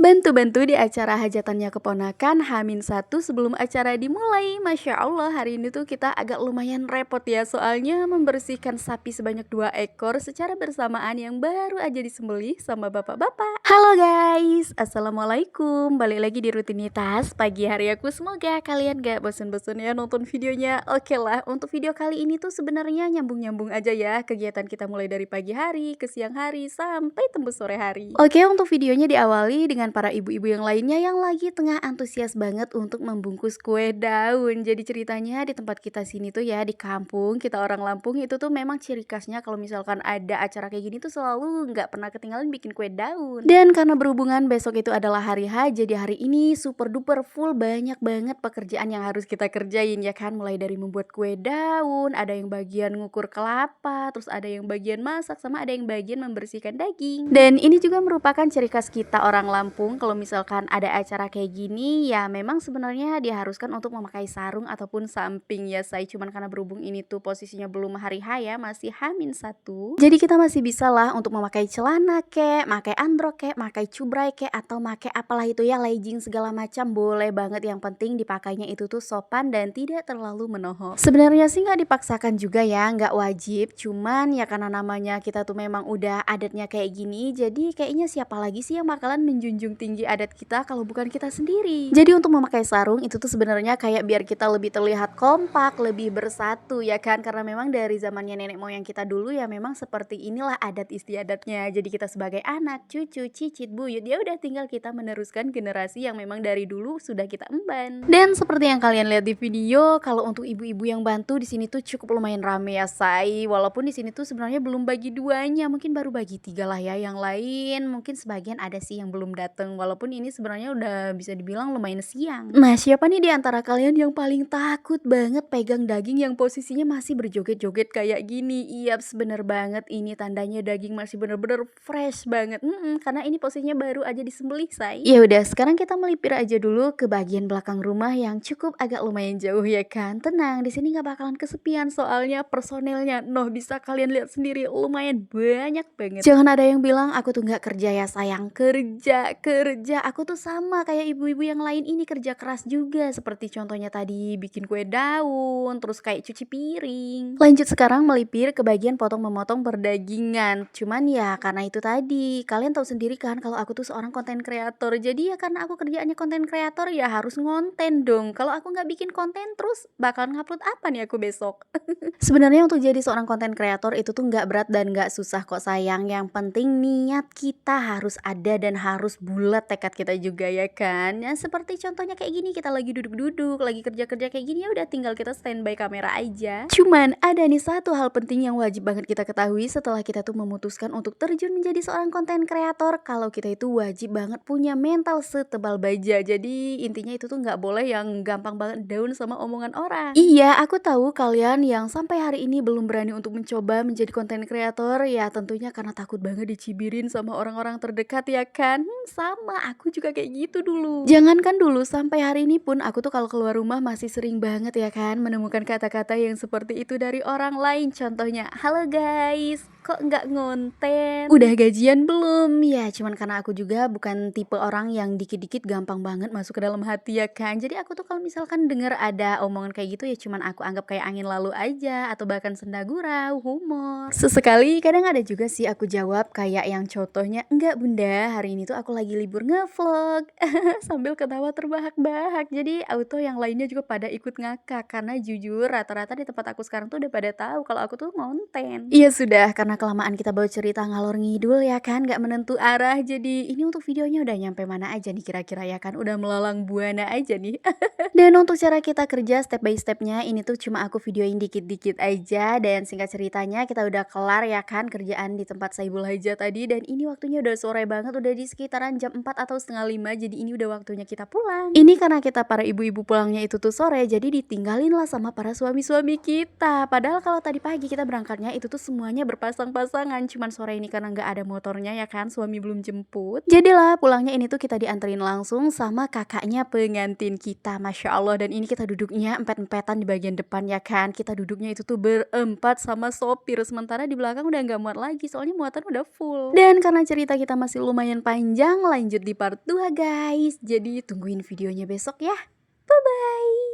Bantu-bantu di acara hajatannya keponakan H-1 sebelum acara dimulai. Masya Allah, hari ini tuh kita agak lumayan repot ya, soalnya membersihkan sapi sebanyak 2 ekor secara bersamaan yang baru aja disembelih sama bapak-bapak. Halo guys, Assalamualaikum. Balik lagi di rutinitas pagi hari aku. Semoga kalian gak bosen-bosen ya nonton videonya. Oke lah, untuk video kali ini tuh sebenarnya nyambung-nyambung aja ya. Kegiatan kita mulai dari pagi hari, ke siang hari, sampai tembus sore hari. Oke, untuk videonya diawali dengan para ibu-ibu yang lainnya yang lagi tengah antusias banget untuk membungkus kue daun. Jadi ceritanya di tempat kita sini tuh ya, di kampung kita orang Lampung itu tuh memang ciri khasnya kalau misalkan ada acara kayak gini tuh selalu nggak pernah ketinggalan bikin kue daun. Dan karena berhubungan besok itu adalah hari H, jadi hari ini super duper full, banyak banget pekerjaan yang harus kita kerjain ya kan. Mulai dari membuat kue daun, ada yang bagian ngukur kelapa, terus ada yang bagian masak, sama ada yang bagian membersihkan daging. Dan ini juga merupakan ciri khas kita orang Lampung. Kalau misalkan ada acara kayak gini ya memang sebenarnya diharuskan untuk memakai sarung ataupun samping ya say. Cuman karena berhubung ini tuh posisinya belum hari H ya, masih H-1, jadi kita masih bisa lah untuk memakai celana kek, pakai androk kek, pakai cubray kek, atau pakai apalah itu ya, legging segala macam boleh banget. Yang penting dipakainya itu tuh sopan dan tidak terlalu menohok. Sebenarnya sih nggak dipaksakan juga ya, nggak wajib. Cuman ya karena namanya kita tuh memang udah adatnya kayak gini, jadi kayaknya siapa lagi sih yang bakalan menjunjung tinggi adat kita kalau bukan kita sendiri. Jadi untuk memakai sarung itu tuh sebenarnya kayak biar kita lebih terlihat kompak, lebih bersatu ya kan, karena memang dari zamannya nenek moyang kita dulu ya memang seperti inilah adat istiadatnya. Jadi kita sebagai anak, cucu, cicit, buyut ya udah tinggal kita meneruskan generasi yang memang dari dulu sudah kita emban. Dan seperti yang kalian lihat di video, kalau untuk ibu-ibu yang bantu di sini tuh cukup lumayan rame ya say. Walaupun di sini tuh sebenarnya belum bagi duanya, mungkin baru bagi 3 lah ya. Yang lain mungkin sebagian ada sih yang belum datang, walaupun ini sebenarnya udah bisa dibilang lumayan siang. Nah, siapa nih di antara kalian yang paling takut banget pegang daging yang posisinya masih berjoget-joget kayak gini? Iya, bener banget, ini tandanya daging masih bener-bener fresh banget. Karena ini posisinya baru aja disembelih say. Ya udah, sekarang kita melipir aja dulu ke bagian belakang rumah yang cukup agak lumayan jauh ya kan. Tenang, di sini nggak bakalan kesepian soalnya personelnya. Noh, bisa kalian lihat sendiri lumayan banyak banget. Jangan ada yang bilang aku tuh nggak kerja ya sayang. Kerja. Aku tuh sama kayak ibu-ibu yang lain ini, kerja keras juga. Seperti contohnya tadi bikin kue daun, terus kayak cuci piring. Lanjut sekarang melipir ke bagian potong memotong perdagingan. Cuman ya karena itu tadi, kalian tahu sendiri kan kalau aku tuh seorang konten kreator. Jadi ya karena aku kerjaannya konten kreator ya harus ngonten dong. Kalau aku nggak bikin konten terus bakal ngupload apa nih aku besok? Sebenarnya untuk jadi seorang konten kreator itu tuh nggak berat dan nggak susah kok sayang. Yang penting niat kita harus ada dan harus bulat tekad kita juga ya kan. Ya seperti contohnya kayak gini, kita lagi duduk-duduk, lagi kerja-kerja kayak gini, ya udah tinggal kita standby kamera aja. Cuman ada nih satu hal penting yang wajib banget kita ketahui setelah kita tuh memutuskan untuk terjun menjadi seorang konten kreator. Kalau kita itu wajib banget punya mental setebal baja. Jadi intinya itu tuh nggak boleh yang gampang banget down sama omongan orang. Iya, aku tahu kalian yang sampai hari ini belum berani untuk mencoba menjadi konten kreator ya tentunya karena takut banget dicibirin sama orang-orang terdekat ya kan. Sama, aku juga kayak gitu dulu. Jangankan dulu, sampai hari ini pun aku tuh kalau keluar rumah masih sering banget ya kan menemukan kata-kata yang seperti itu dari orang lain. Contohnya, halo guys, kok nggak ngonten? Udah gajian belum? Ya cuman karena aku juga bukan tipe orang yang dikit-dikit gampang banget masuk ke dalam hati ya kan. Jadi aku tuh kalau misalkan dengar ada omongan kayak gitu ya cuman aku anggap kayak angin lalu aja, atau bahkan senda gurau, humor. Sesekali kadang ada juga sih aku jawab kayak yang contohnya, enggak bunda, hari ini tuh aku lagi libur ngevlog. Sambil ketawa terbahak-bahak. Jadi auto yang lainnya juga pada ikut ngakak, karena jujur rata-rata di tempat aku sekarang tuh udah pada tahu kalau aku tuh ngonten. Iya sudah, karena kelamaan kita bawa cerita ngalor ngidul ya kan, gak menentu arah. Jadi ini untuk videonya udah nyampe mana aja nih kira-kira ya kan, udah melalang buana aja nih. Dan untuk cara kita kerja step by stepnya ini tuh cuma aku videoin dikit-dikit aja. Dan singkat ceritanya kita udah kelar ya kan kerjaan di tempat Saibul Haja tadi. Dan ini waktunya udah sore banget, udah di sekitaran jam 4 atau setengah 5. Jadi ini udah waktunya kita pulang. Ini karena kita para ibu-ibu pulangnya itu tuh sore, jadi ditinggalin lah sama para suami-suami kita. Padahal kalau tadi pagi kita berangkatnya itu tuh semuanya berpasang-pasangan. Cuman sore ini karena nggak ada motornya ya kan, suami belum jemput, jadilah pulangnya ini tuh kita dianterin langsung sama kakaknya pengantin kita. Masya Allah. Dan ini kita duduknya empet-empetan di bagian depan ya kan. Kita duduknya itu tuh berempat sama sopir, sementara di belakang udah nggak muat lagi soalnya muatan udah full. Dan karena cerita kita masih lumayan panjang, lanjut di part 2 guys. Jadi tungguin videonya besok ya. Bye-bye.